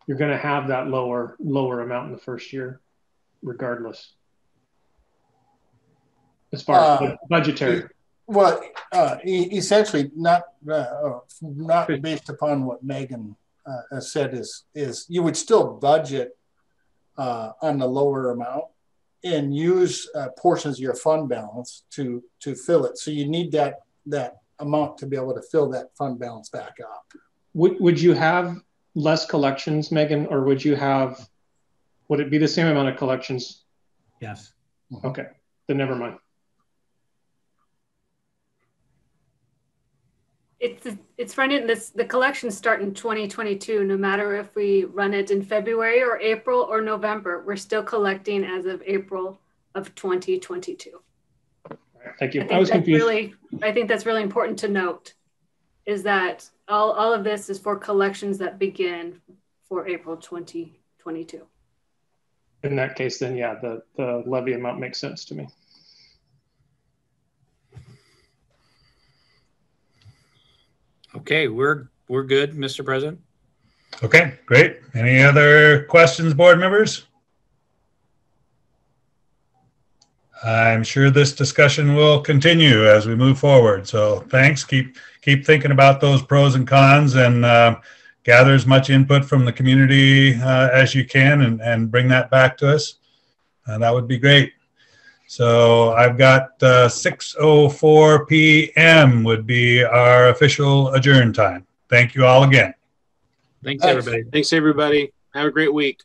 you're going to have that lower amount in the first year, regardless, as far as budgetary. Well, essentially, not based upon what Megan has said, is you would still budget on the lower amount and use portions of your fund balance to fill it. So you need that amount to be able to fill that fund balance back up. Would you have less collections, Megan, or would it be the same amount of collections? Yes. Okay, then never mind. It's running the collections start in 2022, no matter if we run it in February or April or November. We're still collecting as of April of 2022. Thank you. I was confused. I think that's really important to note, is that all of this is for collections that begin for April 2022. In that case, then yeah, the levy amount makes sense to me. Okay, we're good, Mr. President. Okay, great. Any other questions, board members? I'm sure this discussion will continue as we move forward. So thanks. Keep thinking about those pros and cons, and gather as much input from the community as you can, and bring that back to us. That would be great. So I've got 6:04 p.m. would be our official adjourn time. Thank you all again. Thanks, everybody. Thanks, everybody. Have a great week.